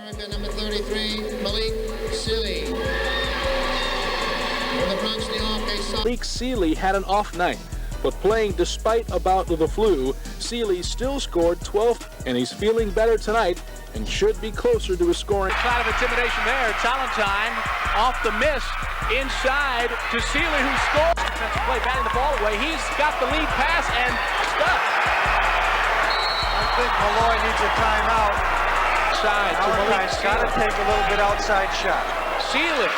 America, number 33, Malik Sealy. From the Bronx, New York, Malik Sealy had an off night, but playing despite a bout with the flu, Sealy still scored 12, and he's feeling better tonight and should be closer to his scoring. Shot of intimidation there. Tolentine off the miss, inside to Sealy, who scores. Defensive play, batting the ball away. He's got the lead pass and stuck. I think Malloy needs a timeout. Side to Malik. Got to take a little bit outside shot. Sealy.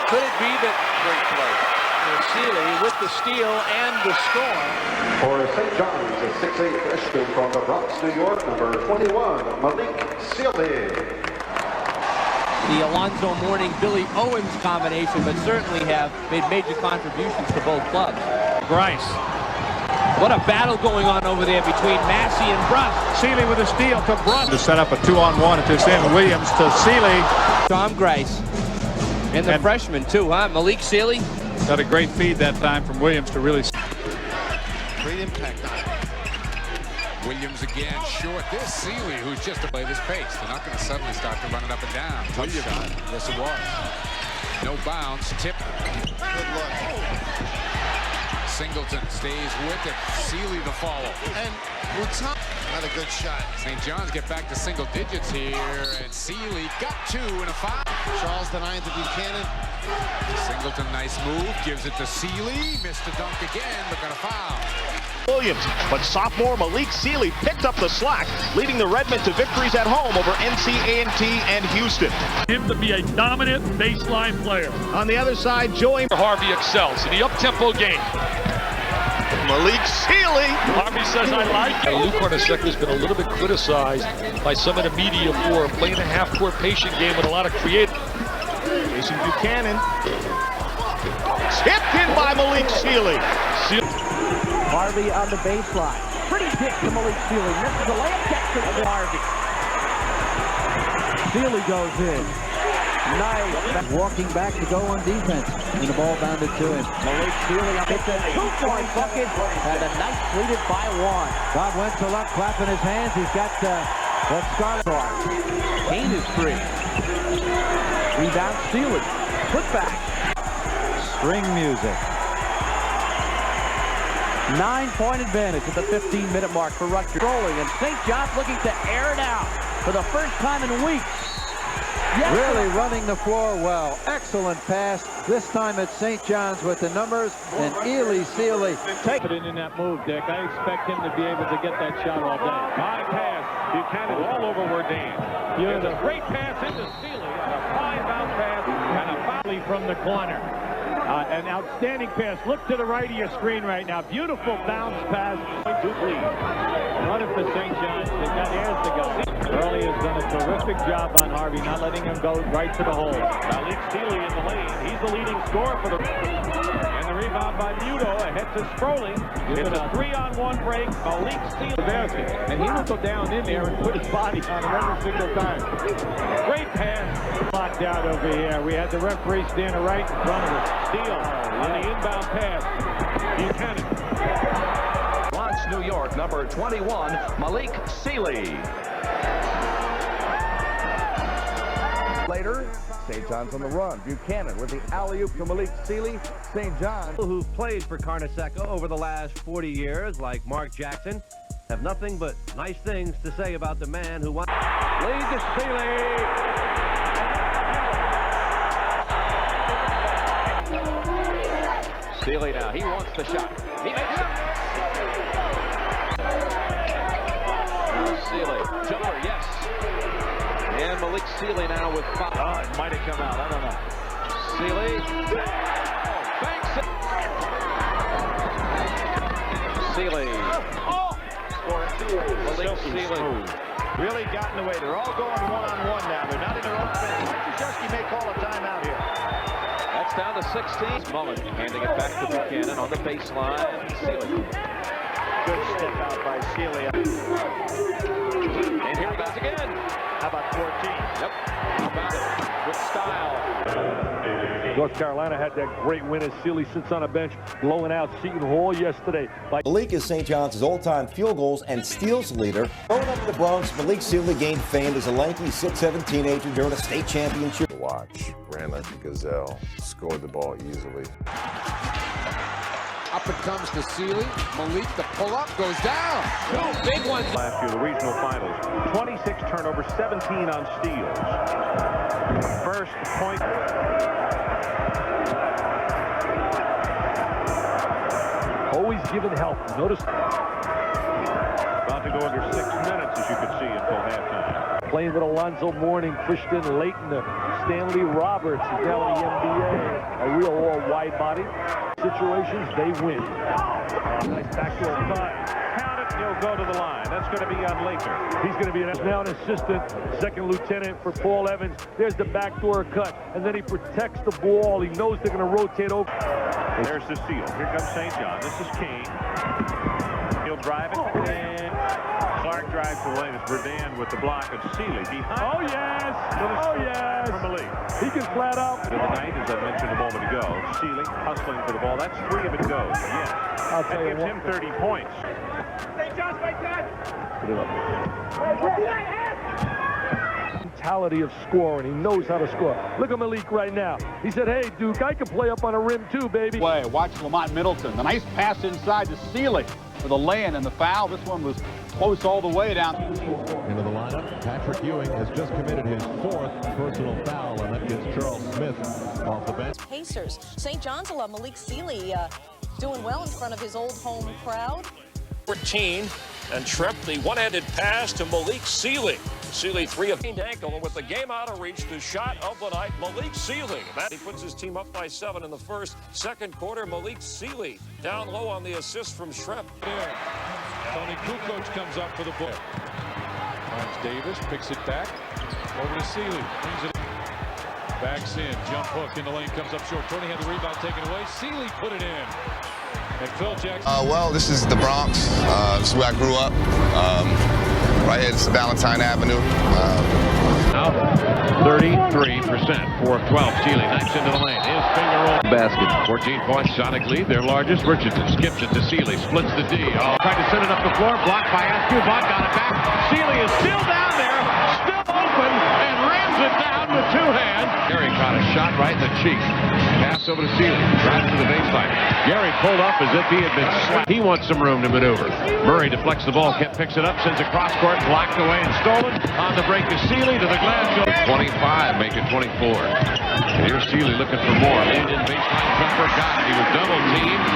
Could it be that great play? Sealy with the steal and the score. For St. John's, a 6'8" freshman from the Bronx, New York, number 21, Malik Sealy. The Alonzo Mourning-Billy Owens combination, but certainly have made major contributions to both clubs. Bryce. What a battle going on over there between Massey and Bruss. Sealy with a steal to Bruss. To set up a 2-on-1 to Sam Williams to Sealy. Tom Grice. And the freshman too, huh? Malik Sealy. Got a great feed that time from Williams to really. Great impact on it. Williams again short. This Sealy, who's just to play this pace. They're not going to suddenly start to run it up and down. Tough shot. Yes, it was. No bounce. Tip. Good look. Singleton stays with it. Sealy the follow. And Bouton, not a good shot. St. John's get back to single digits here, and Sealy got 2 and a 5. Charles denying to Buchanan. Singleton, nice move, gives it to Sealy. Missed the dunk again, but got a foul. Williams, but sophomore Malik Sealy picked up the slack, leading the Redmen to victories at home over NC-A&T and Houston. Him to be a dominant baseline player. On the other side, Joey Harvey excels in the up-tempo game. Malik Sealy. Harvey says I like it. Luke Hornacek has been a little bit criticized by some of the media for playing a half-court patient game with a lot of creative. Jason Buchanan. Tipped in by Malik Sealy. Harvey on the baseline. Pretty dick to Malik Sealy. Misses the layup, gets it to Harvey. Sealy goes in. Nice. Walking back to go on defense. And the ball bounded to him. Malik Sealy hits a 2-point bucket. And a nice lead by 1. Bob Wentzelluk clapping his hands. He's got that scarlet card. Kane is free. Rebound Sealy. Put back. String music. 9-point advantage at the 15-minute mark for Rutgers. Rolling, and St. John's looking to air it out for the first time in weeks. Yes. Really running the floor well. Excellent pass. This time it's St. John's with the numbers, and Ely Sealy. Take it in that move, Dick. I expect him to be able to get that shot all day. High pass. Buchanan all over Wardane. There's a great pass into Sealy, and a fine bounce pass, and a volley from the corner. An outstanding pass. Look to the right of your screen right now. Beautiful bounce pass. Run it for St. John's. They've got airs to go. Early has done a terrific job on Harvey, not letting him go right to the hole. Malik Sealy in the lane. He's the leading scorer for the... And the rebound by Muto ahead to Sproling. It's a 3-on-1 break. Malik Sealy the basket. And he will go down in there and put his body on him every single time. Great pass. Locked out over here. We had the referee standing right in front of us. Steele on the inbound pass. Buchanan. Bronx, New York, number 21, Malik Sealy. Later, St. John's on the run. Buchanan with the alley-oop to Malik Sealy. St. John's, who've played for Carnesecca over the last 40 years, like Mark Jackson, have nothing but nice things to say about the man who won. Lead to Sealy. Sealy now, he wants the shot. He makes it. Sealy, jumper, yes. And Malik Sealy now with 5. Oh, it might have come out. I don't know. Sealy. Banks it. Sealy. Malik Sealy. Really gotten away. They're all going one-on-one now. They're not in their own fence. Krzyzewski may call a timeout here. That's down to 16. Mullen handing it back to Buchanan on the baseline. Sealy. Good step out by Sealy. And here he goes again. How about 14? Yep. How about it? With style. North Carolina had that great win as Sealy sits on a bench blowing out Seton Hall yesterday. Malik is St. John's all-time field goals and steals leader. Growing up in the Bronx, Malik Sealy gained fame as a lanky 6'7" teenager during a state championship. Watch, ran like a gazelle, scored the ball easily. Up it comes to Sealy. Malik, the pull-up, goes down. Two big ones. Last year, the regional finals. 26 turnovers, 17 on steals. First point. Always giving help. Notice. About to go under 6 minutes, as you can see, until halftime. Playing with Alonzo Mourning, Christian Layton, Stanley Roberts is now in the NBA. A real all-wide body. Situations, they win. Nice backdoor cut. Count it, he'll go to the line. That's going to be on Laker. He's going to be now an assistant, second lieutenant for Paul Evans. There's the backdoor cut, and then he protects the ball. He knows they're going to rotate over. There's the steal. Here comes St. John. This is King. He'll drive it, and Clark drives the lane. It's Redmen with the block of Sealy behind. Oh, yes! Oh, yes! From Malik. He can flat out. In the night, as I mentioned a moment ago, Sealy hustling for the ball. That's 3 if it goes. Yes. That gives him 30 points. St. John's like that! Put it up. Mentality of scoring. He knows how to score. Look at Malik right now. He said, hey, Duke, I can play up on a rim too, baby. Play. Watch Lamont Middleton. The nice pass inside to Sealy for the lay-in and the foul. This one was close all the way down. Into the lineup, Patrick Ewing has just committed his 4th personal foul, and that gets Charles Smith off the bench. Pacers. St. John's alum Malik Sealy doing well in front of his old home crowd. 14, and Trepp the one-handed pass to Malik Sealy. Sealy 3 of ankle, and with the game out of reach, the shot of the night, Malik Sealy. He puts his team up by 7 in the first. Second quarter, Malik Sealy down low on the assist from Trepp. Tony Kukoc comes up for the ball. Finds Davis, picks it back over to Sealy. Brings it backs in, jump hook in the lane, comes up short. Tony had the rebound taken away. Sealy put it in. And Phil Jackson. Well, this is the Bronx. This is where I grew up. Right here, this is Valentine Avenue. Now 33%, 4 of 12. Sealy knifes into the lane. His finger roll basket. 14-point Sonic lead. Their largest. Richardson skips it to Sealy. Splits the D. Tried to send it up the floor. Blocked by Askew. Bot got it back. Sealy is still down there. Still open. And rams it down with 2 hands. Gary caught a shot right in the cheek. Pass over to Sealy. Drives to the baseline. Gary pulled up as if he had been slapped. He wants some room to maneuver. Murray deflects the ball. Kemp picks it up. Sends it cross court. Blocked away and stolen. On the break is Sealy to the glass. 25, make it 24. And here's Sealy looking for more. Leaned in baseline jumper. Got it. He was double teamed.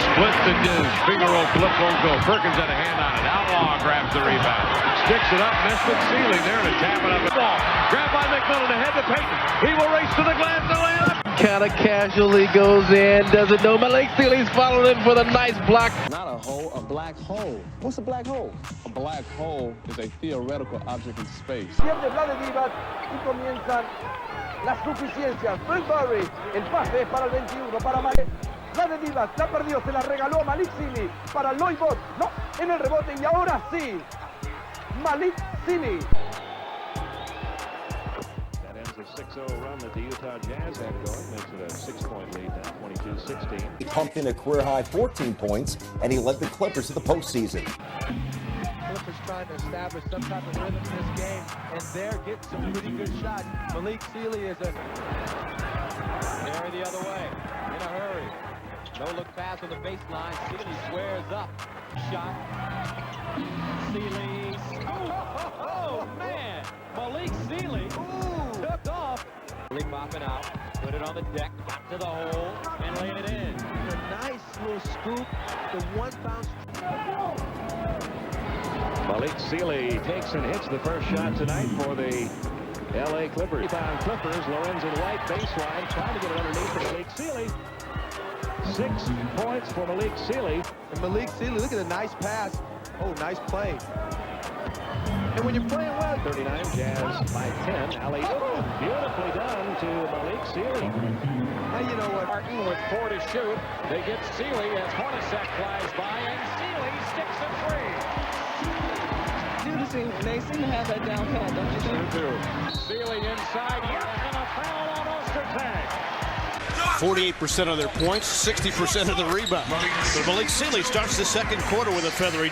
Split the dish. Finger roll flip won't go. Perkins had a hand on it. Outlaw grabs the rebound. Sticks it up. Missed it. Sealy there to tap it up the ball. Grabbed by McMillan ahead to Payton. He will race to the glass to lay it up. Kind of casually goes in. Doesn't know. Malik Sealy's followed in for the nice block. Not a hole, a black hole. What's a black hole? A black hole is a theoretical object in space. Pierde Vladimir y comienzan las suficiencias. Bradbury, el pase es para el 21, para Malik. Vladimir la perdió, se la regaló a Malik Sealy para Loibot. No, en el rebote y ahora sí. Malik Sealy. That ends the 6-0 run that the Utah Jazz had going. Makes it a 6-point lead now, 22-16. He pumped in a career-high 14 points, and he led the Clippers to the postseason. Clippers trying to establish some type of rhythm in this game, and they're getting some pretty good shots. Malik Sealy is a... Gary the other way, in a hurry. No-look pass on the baseline. Sealy squares up. Shot. Sealy. Oh, man. Malik Sealy tipped off. Malik mopping out. Put it on the deck. Got to the hole. And laid it in. A nice little scoop. The 1 bounce. Malik Sealy takes and hits the first shot tonight for the L.A. Clippers. Rebound Clippers. Lorenzen White baseline. Trying to get it underneath for Malik Sealy. 6 points for Malik Sealy. And Malik Sealy, look at the nice pass. Oh, nice play. And when you're playing well, 39, Jazz by 10. Alley-oop, beautifully done to Malik Sealy. Now you know what? Martin with 4 to shoot. They get Sealy as Hornacek flies by, and Sealy sticks a 3. They seem to have that down pat, don't you think? Sealy inside, and a foul on Ostertag. 48% of their points, 60% of the rebound. So Malik Sealy starts the second quarter with a feathery.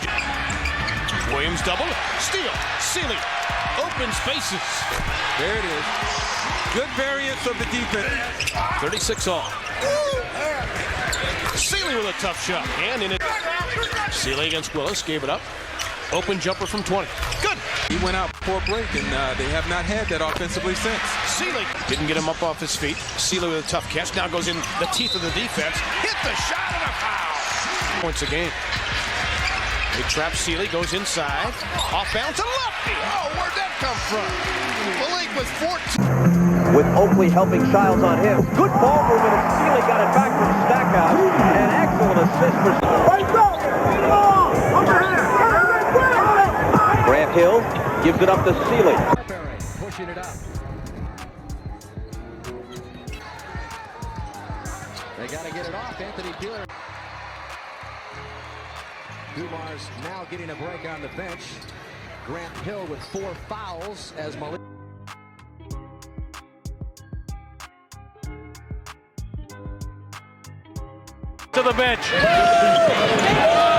Williams double, steal, Sealy, open spaces. There it is. Good variance of the defense. 36 all. Sealy with a tough shot, and in it. Sealy against Willis, gave it up. Open jumper from 20. Good. He went out before break, and they have not had that offensively since. Sealy didn't get him up off his feet. Sealy with a tough catch. Now goes in the teeth of the defense. Hit the shot and a foul. Points a game. He traps Sealy, goes inside. Off balance, a lefty. Oh, where'd that come from? Malik with 14. With Oakley helping Childs on him. Good ball movement, and Sealy got it back from Stackhouse. An excellent assist for Grant Hill gives it up to Sealy. Pushing it up. They got to get it off. Anthony Dealer. Dumar's now getting a break on the bench. Grant Hill with 4 fouls as Malik. To the bench.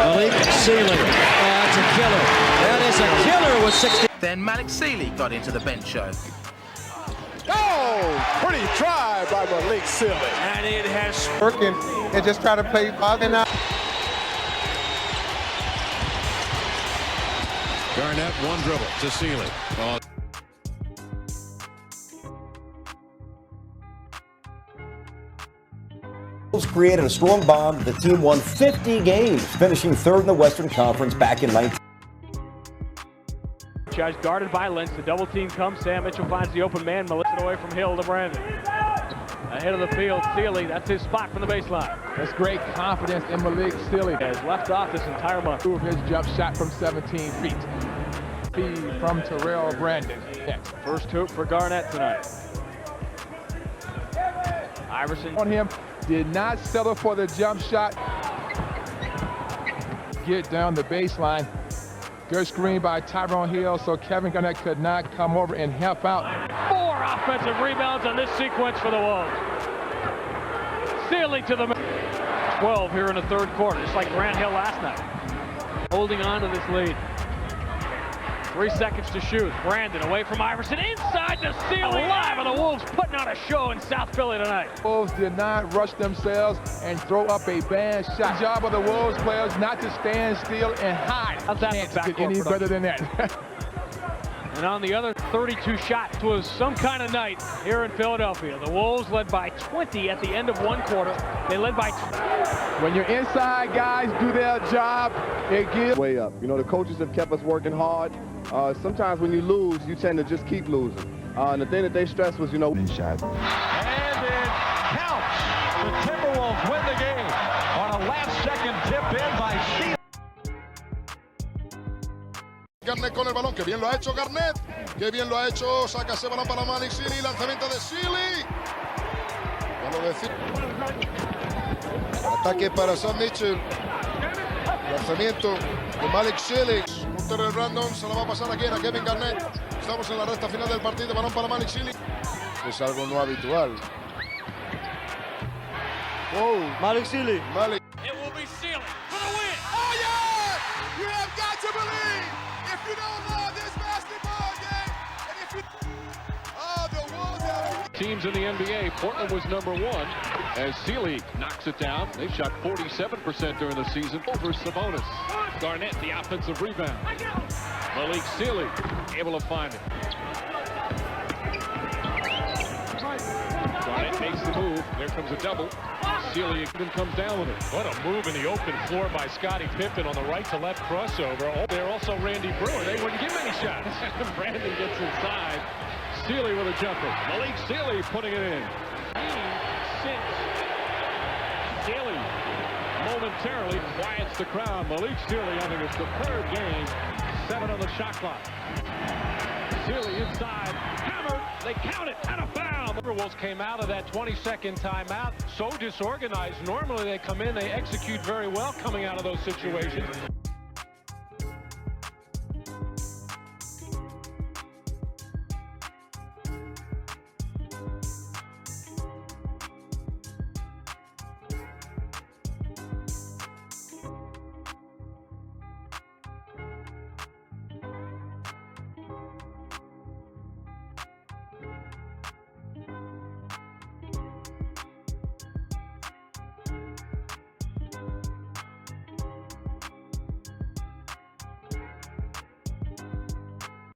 Malik Sealy. That's a killer. That is a killer with 60. Then Malik Sealy got into the bench show. Oh, pretty try by Malik Sealy. And it has Working and just try to play ball and out. Garnett, one dribble to Sealy. Created a strong bond. The team won 50 games, finishing third in the Western Conference back in 19. Judge guarded by Lynch. The double team comes. Sam Mitchell finds the open man. Melissa away from Hill to Brandon. Ahead of the field, Sealy. That's his spot from the baseline. That's great confidence in Malik Sealy. Has left off this entire month. His jump shot from 17 feet. Feed from Terrell Brandon. Next. First hoop for Garnett tonight. Iverson on him. Did not settle for the jump shot. Get down the baseline. Good screen by Tyrone Hill, so Kevin Garnett could not come over and help out. 4 offensive rebounds on this sequence for the Wolves. Sealy to the 12 here in the third quarter, just like Grant Hill last night. Holding on to this lead. 3 seconds to shoot. Brandon away from Iverson, inside to Sealy. Live, and the Wolves putting on a show in South Philly tonight. Wolves did not rush themselves and throw up a bad shot. Job of the Wolves players not to stand still and hide. How's that Can't get any better than that. And on the other 32 shots was some kind of night here in Philadelphia. The Wolves led by 20 at the end of one quarter. They led by 20. When your inside guys do their job, it gives way up. You know, the coaches have kept us working hard. Sometimes when you lose, you tend to just keep losing. And the thing that they stressed was, you know, shot. And it counts. The Timberwolves win the game on a last-second tip in by Sealy. Garnett con el balón, que bien lo ha hecho Garnett, que bien lo ha hecho, saca ese balón para Malik Sealy, lanzamiento de Sealy. Ya lo decía. Ataque para Sam Mitchell. Lanzamiento de Malik Sealy. Terrell Brandon se la va a pasar aquí a Kevin Garnett. Estamos en la recta final del partido, balón para Malik Sealy. Es algo no habitual. Oh, Malik Sealy. Malik. It will be Sealy for the win. Oh yeah! You have got to believe. If you don't love this basketball game, and if you... Oh, the Wolves have... Teams in the NBA, Portland was #1 as Sealy knocks it down. They shot 47% during the season over Sabonis. Garnett, the offensive rebound. Malik Sealy able to find it. Garnett makes the move. There comes a double. Sealy even comes down with it. What a move in the open floor by Scottie Pippen on the right-to-left crossover. Oh, there also Randy Brewer. They wouldn't give any shots. Brandon gets inside. Sealy with a jumper. Malik Sealy putting it in. 6. Sealy momentarily quiets the crowd. Malik Sealy having a superb game. 7 on the shot clock. Sealy inside. Hammer. They count it. And a foul. The Timberwolves came out of that 20-second timeout so disorganized. Normally they come in, they execute very well coming out of those situations.